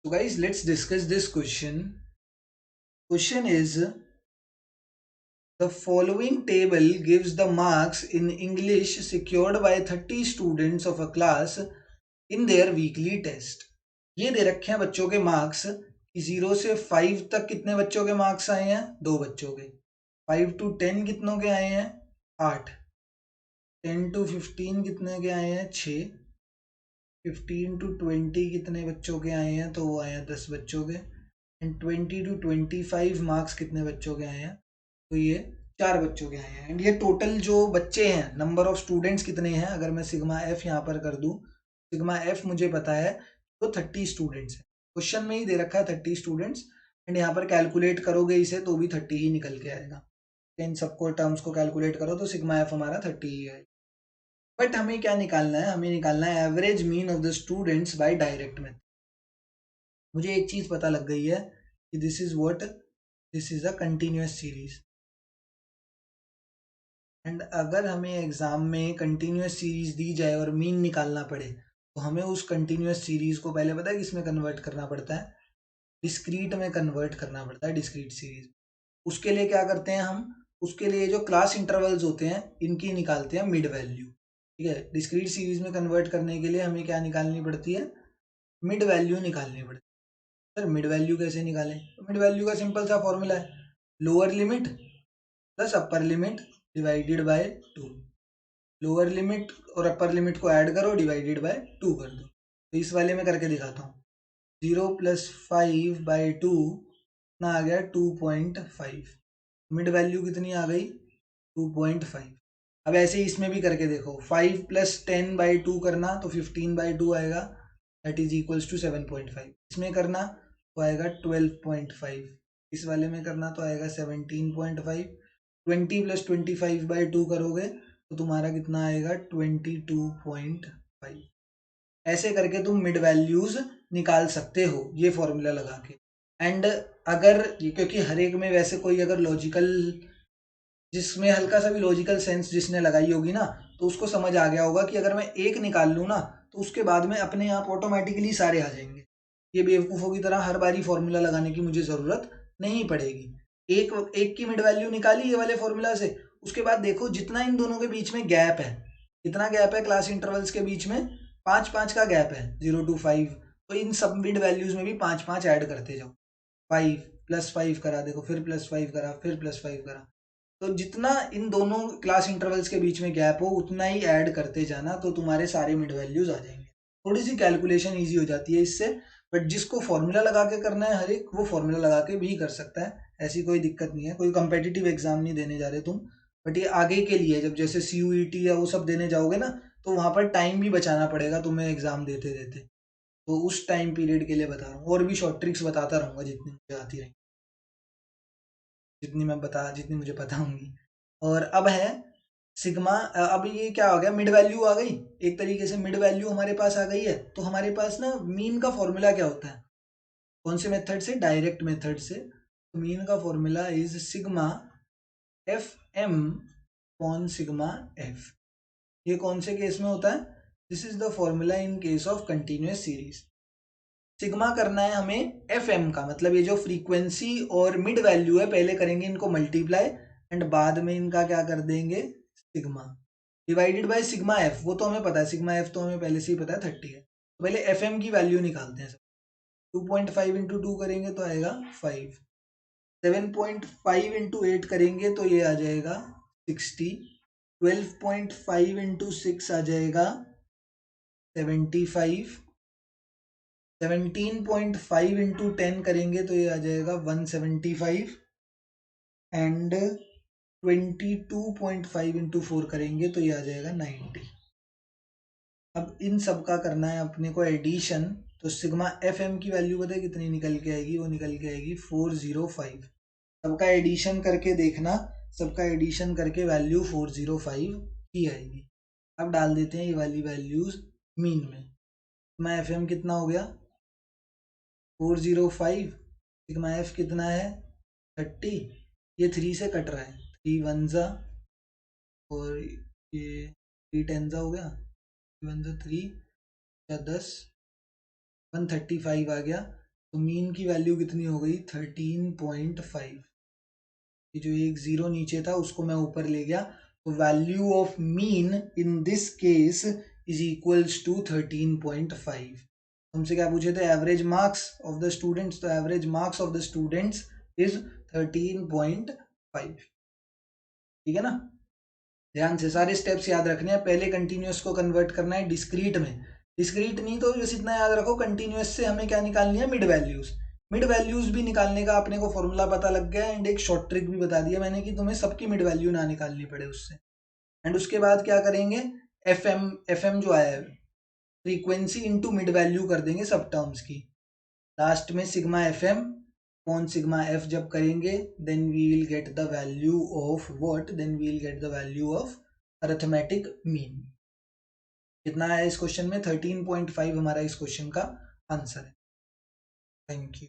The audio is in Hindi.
So guys, let's discuss this question. Question is, the following table gives the marks in English secured by 30 students of a class in their weekly test. ये दे रखे हैं बच्चों के मार्क्स कि 0 से 5 तक कितने बच्चों के मार्क्स आए हैं, 2 बच्चों के। 5 to 10 कितनों के आए हैं, 8। 10 to 15 कितने के आए हैं, 6। 15 to 20 कितने बच्चों के आए हैं, तो वो आए हैं 10 बच्चों के। एंड 20 to 25 मार्क्स कितने बच्चों के आए हैं, तो ये 4 बच्चों के आए हैं। एंड ये टोटल जो बच्चे हैं, नंबर ऑफ स्टूडेंट्स कितने हैं, अगर मैं सिग्मा एफ यहाँ पर कर दूं, सिग्मा एफ मुझे पता है तो 30 स्टूडेंट्स है। क्वेश्चन में ही दे रखा है 30 स्टूडेंट्स, एंड यहाँ पर कैलकुलेट करोगे इसे तो भी 30 ही निकल के आएगा। इन सबको टर्म्स को कैलकुलेट करो तो सिग्मा एफ हमारा 30 ही है। बट हमें क्या निकालना है, हमें निकालना है average mean of the students by direct method. मुझे एक चीज पता लग गई है कि this is what, this is a continuous series. And अगर हमें एग्जाम में कंटिन्यूअस सीरीज दी जाए और मीन निकालना पड़े तो हमें उस कंटिन्यूअस सीरीज को पहले पता है किस में कन्वर्ट करना पड़ता है, डिस्क्रीट में कन्वर्ट करना पड़ता है, डिस्क्रीट सीरीज। उसके लिए क्या करते हैं हम, उसके लिए जो क्लास इंटरवल्स होते हैं इनकी निकालते हैं मिड वैल्यू। ठीक है, डिस्क्रीट सीरीज में कन्वर्ट करने के लिए हमें क्या निकालनी पड़ती है, मिड वैल्यू निकालनी पड़ती है। सर मिड वैल्यू कैसे निकालें, तो मिड वैल्यू का सिंपल सा फॉर्मूला है, lower limit plus upper limit divided by 2। Lower limit और अपर लिमिट को ऐड करो, डिवाइडेड बाय 2 कर दो। तो इस वाले में करके दिखाता हूँ। 0 + 5 बाई 2 ना आ गया 2.5। मिड वैल्यू कितनी आ गई, 2.5। अब ऐसे ही इसमें भी करके देखो, 5 + 10 बाई 2 करना तो 15/2 आएगा, दैट इज इक्वल्स टू 7.5। इसमें करना तो आएगा 12.5। इस वाले में करना तो आएगा 17.5। 20 + 25/2 करोगे तो तुम्हारा कितना आएगा, 22.5। ऐसे करके तुम मिड वैल्यूज निकाल सकते हो ये फॉर्मूला लगा के। एंड अगर क्योंकि हर एक में वैसे कोई अगर लॉजिकल, जिसमें हल्का सा भी लॉजिकल सेंस जिसने लगाई होगी ना, तो उसको समझ आ गया होगा कि अगर मैं एक निकाल लूँ ना तो उसके बाद में अपने आप ऑटोमेटिकली सारे आ जाएंगे। ये बेवकूफ़ों की तरह हर बारी फॉर्मूला लगाने की मुझे ज़रूरत नहीं पड़ेगी। एक एक की मिड वैल्यू निकाली ये वाले फॉर्मूला से, उसके बाद देखो जितना इन दोनों के बीच में गैप है, कितना गैप है क्लास इंटरवल्स के बीच में, 5-5 का गैप है, 0 to 5। तो इन सब मिड वैल्यूज में भी 5-5 ऐड करते जाओ। 5 + 5 करा, देखो फिर +5 करा, फिर +5 करा। तो जितना इन दोनों क्लास इंटरवल्स के बीच में गैप हो उतना ही ऐड करते जाना, तो तुम्हारे सारे मिड वैल्यूज आ जाएंगे। थोड़ी सी कैलकुलेशन ईजी हो जाती है इससे। बट जिसको फॉर्मूला लगा के करना है हर एक, वो फॉर्मूला लगा के भी कर सकता है, ऐसी कोई दिक्कत नहीं है। कोई कंपेटिटिव एग्जाम नहीं देने जा रहे तुम, बट ये आगे के लिए जब जैसे CUET या वो सब देने जाओगे ना, तो वहां पर टाइम भी बचाना पड़ेगा तुम्हें एग्जाम देते देते। तो उस टाइम पीरियड के लिए बता रहा हूँ, और भी शॉर्ट ट्रिक्स बताता रहूंगा जितनी मुझे आती रहेंगी, जितनी मुझे पता होंगी। और अब है सिग्मा, अब ये क्या हो गया, मिड वैल्यू आ गई। एक तरीके से मिड वैल्यू हमारे पास आ गई है, तो हमारे पास ना मीन का फॉर्मूला क्या होता है, कौन से मेथड से, डायरेक्ट मेथड से। तो मीन का formula is sigma f m upon sigma f. ये कौन से केस में होता है, this is the formula in case of continuous series. Sigma करना है हमें एफ एम का, मतलब ये जो फ्रीक्वेंसी और मिड वैल्यू है पहले करेंगे इनको मल्टीप्लाई, एंड बाद में इनका क्या कर देंगे, sigma divided by sigma F. वो तो हमें पता है, सिग्मा एफ तो हमें पहले से ही पता है 30 है। तो पहले एफ एम की वैल्यू निकालते हैं। 2.5 इंटू 2 करेंगे तो आएगा 5। 7.5 इंटू 8 करेंगे तो ये आ जाएगा 60। 12.5 इंटू 6 आ जाएगा 75। 17.5 इंटू 10 करेंगे तो ये आ जाएगा 175। एंड 22.5 इंटू 4 करेंगे तो ये आ जाएगा 90। अब इन सब का करना है अपने को एडिशन, तो सिग्मा एफ एम की वैल्यू पता है कितनी निकल के आएगी, वो निकल के आएगी 405। सबका एडिशन करके देखना, सबका एडिशन करके वैल्यू 405 ही आएगी। अब डाल देते हैं ये वाली वैल्यूज मीन में। सिग्मा एफ एम कितना हो गया, 405। सिग्मा एफ कितना है, 30। ये 3 से कट रहा है, 3 1 जा, और ये 3 10 जा हो गया, 3 1 जा 3 या 10, 135 आ गया। तो मीन की वैल्यू कितनी हो गई 13.5। ये जो एक जीरो नीचे था उसको मैं ऊपर ले गया, तो value of mean in this case is equals to 13.5। हमसे क्या पूछे थे, average marks of the students, तो average marks of the students is 13.5। ठीक है ना। ध्यान से सारे स्टेप्स याद रखने हैं। पहले कंटिन्यूअस को कन्वर्ट करना है डिस्क्रीट में, डिस्क्रीट नहीं तो बस इतना याद रखो, कंटिन्यूअस से हमें क्या निकालनी है, मिड वैल्यूज। मिड वैल्यूज भी निकालने का अपने को फॉर्मूला पता लग गया एंड एक शॉर्ट ट्रिक भी बता दिया मैंने कि तुम्हें सबकी मिड वैल्यू ना निकालनी पड़े उससे। एंड उसके बाद क्या करेंगे, एफ एम जो आया है फ्रीक्वेंसी इनटू मिड वैल्यू कर देंगे सब टर्म्स की। लास्ट में sigma f m upon sigma f जब करेंगे then we will get the value of what, then we will get the value of arithmetic mean. कितना है इस क्वेश्चन में, 13.5 हमारा इस क्वेश्चन का आंसर है। Thank you.